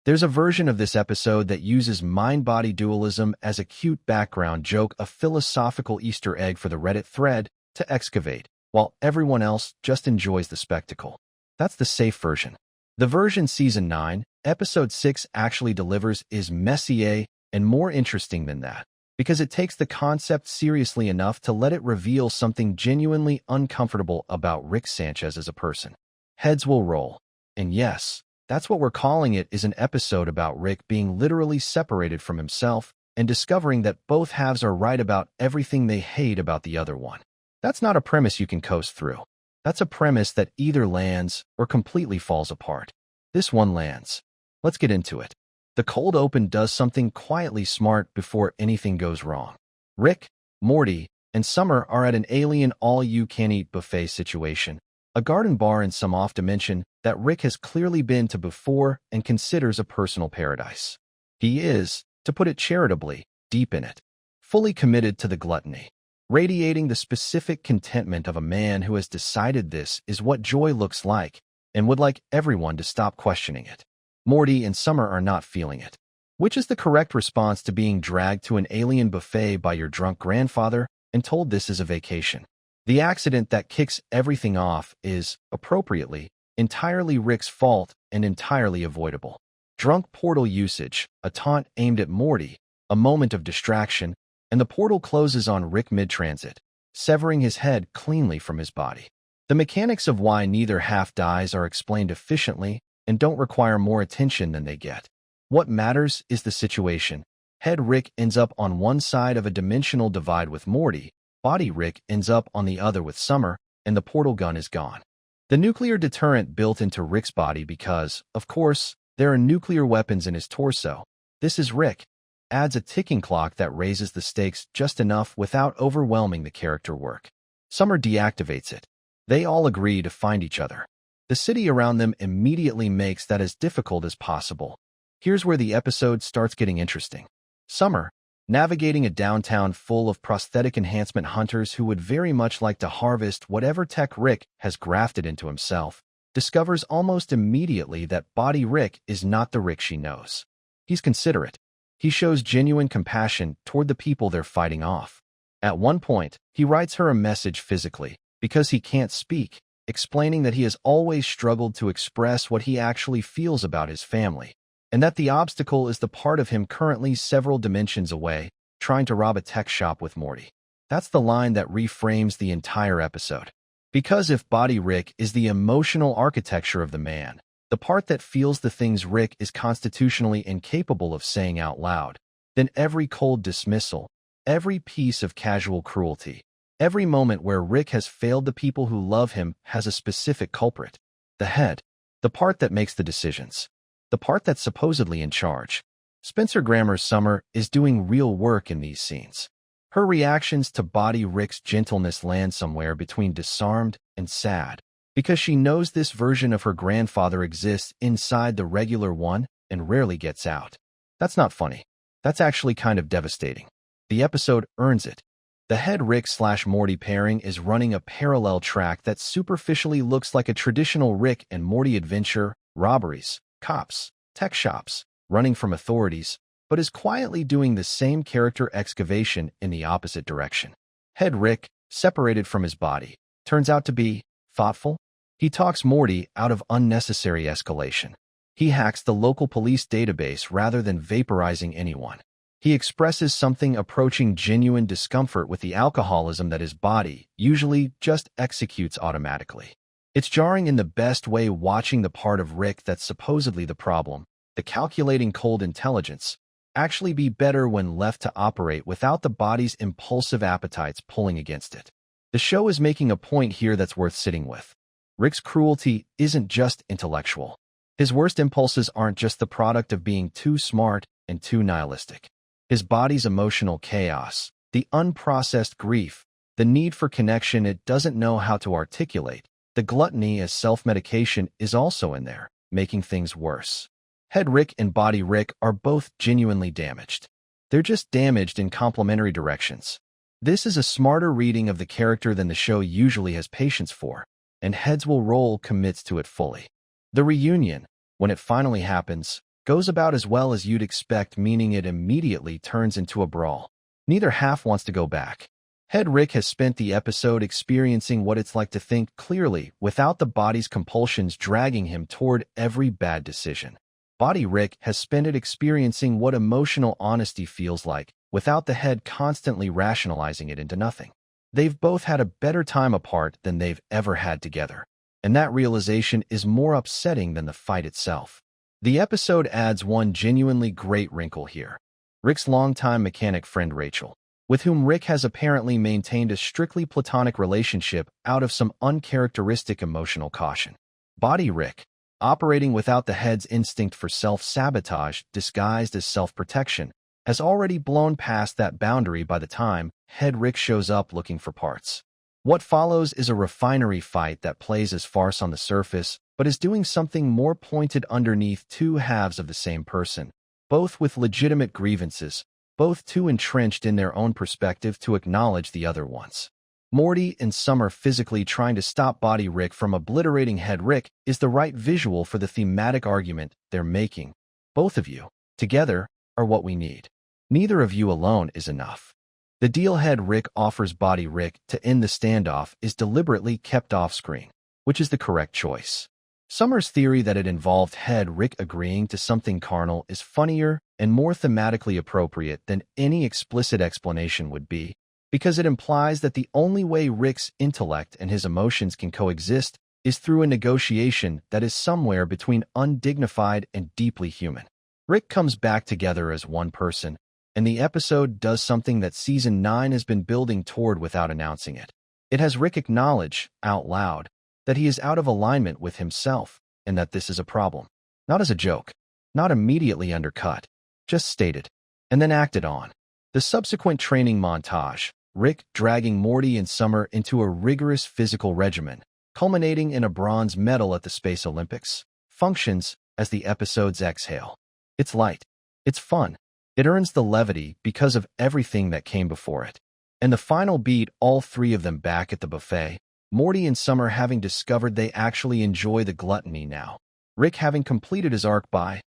There's a version of this episode that uses mind-body dualism as a cute background joke, a philosophical Easter egg for the Reddit thread to excavate, while everyone else just enjoys the spectacle. That's the safe version. The version Season 9, Episode 6 actually delivers is messier and more interesting than that, because it takes the concept seriously enough to let it reveal something genuinely uncomfortable about Rick Sanchez as a person. Heads will roll. And yes, that's what we're calling it, is an episode about Rick being literally separated from himself and discovering that both halves are right about everything they hate about the other one. That's not a premise you can coast through. That's a premise that either lands or completely falls apart. This one lands. Let's get into it. The cold open does something quietly smart before anything goes wrong. Rick, Morty, and Summer are at an alien all-you-can-eat buffet situation, a garden bar in some off-dimension that Rick has clearly been to before and considers a personal paradise. He is, to put it charitably, deep in it, fully committed to the gluttony, radiating the specific contentment of a man who has decided this is what joy looks like and would like everyone to stop questioning it. Morty and Summer are not feeling it. Which is the correct response to being dragged to an alien buffet by your drunk grandfather and told this is a vacation? The accident that kicks everything off is, appropriately, entirely Rick's fault and entirely avoidable. Drunk portal usage, a taunt aimed at Morty, a moment of distraction, and the portal closes on Rick mid-transit, severing his head cleanly from his body. The mechanics of why neither half dies are explained efficiently and don't require more attention than they get. What matters is the situation. Head Rick ends up on one side of a dimensional divide with Morty, body Rick ends up on the other with Summer, and the portal gun is gone. The nuclear deterrent built into Rick's body because, of course, there are nuclear weapons in his torso. This is Rick. Adds a ticking clock that raises the stakes just enough without overwhelming the character work. Summer deactivates it. They all agree to find each other. The city around them immediately makes that as difficult as possible. Here's where the episode starts getting interesting. Summer, navigating a downtown full of prosthetic enhancement hunters who would very much like to harvest whatever tech Rick has grafted into himself, discovers almost immediately that body Rick is not the Rick she knows. He's considerate. He shows genuine compassion toward the people they're fighting off. At one point, he writes her a message physically, because he can't speak, explaining that he has always struggled to express what he actually feels about his family, and that the obstacle is the part of him currently several dimensions away, trying to rob a tech shop with Morty. That's the line that reframes the entire episode. Because if body Rick is the emotional architecture of the man, the part that feels the things Rick is constitutionally incapable of saying out loud, then every cold dismissal, every piece of casual cruelty, every moment where Rick has failed the people who love him has a specific culprit. The head, the part that makes the decisions, the part that's supposedly in charge. Spencer Grammer's Summer is doing real work in these scenes. Her reactions to body Rick's gentleness land somewhere between disarmed and sad, because she knows this version of her grandfather exists inside the regular one and rarely gets out. That's not funny. That's actually kind of devastating. The episode earns it. The head Rick/Morty pairing is running a parallel track that superficially looks like a traditional Rick and Morty adventure, robberies, cops, tech shops, running from authorities, but is quietly doing the same character excavation in the opposite direction. Head Rick, separated from his body, turns out to be thoughtful. He talks Morty out of unnecessary escalation. He hacks the local police database rather than vaporizing anyone. He expresses something approaching genuine discomfort with the alcoholism that his body usually just executes automatically. It's jarring in the best way watching the part of Rick that's supposedly the problem, the calculating cold intelligence, actually be better when left to operate without the body's impulsive appetites pulling against it. The show is making a point here that's worth sitting with. Rick's cruelty isn't just intellectual. His worst impulses aren't just the product of being too smart and too nihilistic. His body's emotional chaos, the unprocessed grief, the need for connection it doesn't know how to articulate, the gluttony as self-medication is also in there, making things worse. Head Rick and body Rick are both genuinely damaged. They're just damaged in complementary directions. This is a smarter reading of the character than the show usually has patience for, and Heads Will Roll commits to it fully. The reunion, when it finally happens, goes about as well as you'd expect, meaning it immediately turns into a brawl. Neither half wants to go back. Head Rick has spent the episode experiencing what it's like to think clearly without the body's compulsions dragging him toward every bad decision. Body Rick has spent it experiencing what emotional honesty feels like without the head constantly rationalizing it into nothing. They've both had a better time apart than they've ever had together, and that realization is more upsetting than the fight itself. The episode adds one genuinely great wrinkle here. Rick's longtime mechanic friend Rachel, with whom Rick has apparently maintained a strictly platonic relationship out of some uncharacteristic emotional caution. Body Rick, operating without the head's instinct for self-sabotage disguised as self-protection, has already blown past that boundary by the time Head Rick shows up looking for parts. What follows is a refinery fight that plays as farce on the surface, but is doing something more pointed underneath. Two halves of the same person, both with legitimate grievances, both too entrenched in their own perspective to acknowledge the other one's. Morty and Summer physically trying to stop Body Rick from obliterating Head Rick is the right visual for the thematic argument they're making. Both of you, together, are what we need. Neither of you alone is enough. The deal Head Rick offers Body Rick to end the standoff is deliberately kept off-screen, which is the correct choice. Summer's theory that it involved Head Rick agreeing to something carnal is funnier and more thematically appropriate than any explicit explanation would be, because it implies that the only way Rick's intellect and his emotions can coexist is through a negotiation that is somewhere between undignified and deeply human. Rick comes back together as one person, and the episode does something that Season 9 has been building toward without announcing it. It has Rick acknowledge, out loud, that he is out of alignment with himself, and that this is a problem. Not as a joke, not immediately undercut, just stated, and then acted on. The subsequent training montage, Rick dragging Morty and Summer into a rigorous physical regimen, culminating in a bronze medal at the Space Olympics, functions as the episode's exhale. It's light. It's fun. It earns the levity because of everything that came before it. And the final beat, all three of them back at the buffet, Morty and Summer having discovered they actually enjoy the gluttony now. Rick having completed his arc by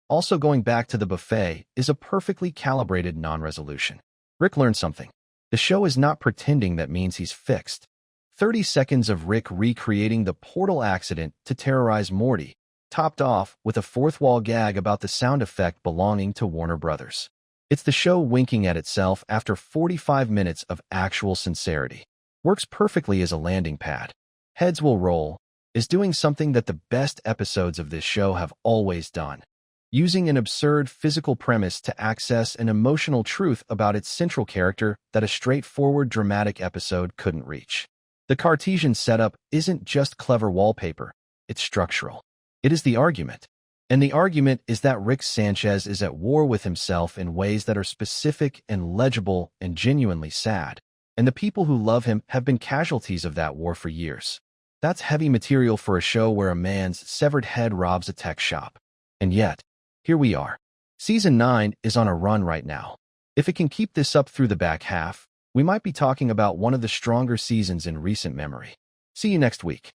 also going back to the buffet is a perfectly calibrated non-resolution. Rick learned something. The show is not pretending that means he's fixed. 30 seconds of Rick recreating the portal accident to terrorize Morty, topped off with a fourth-wall gag about the sound effect belonging to Warner Brothers. It's the show winking at itself after 45 minutes of actual sincerity. Works perfectly as a landing pad. Heads will roll, is doing something that the best episodes of this show have always done. Using an absurd physical premise to access an emotional truth about its central character that a straightforward dramatic episode couldn't reach. The Cartesian setup isn't just clever wallpaper, it's structural. It is the argument. And the argument is that Rick Sanchez is at war with himself in ways that are specific and legible and genuinely sad. And the people who love him have been casualties of that war for years. That's heavy material for a show where a man's severed head robs a tech shop. And yet, here we are. Season 9 is on a run right now. If it can keep this up through the back half, we might be talking about one of the stronger seasons in recent memory. See you next week.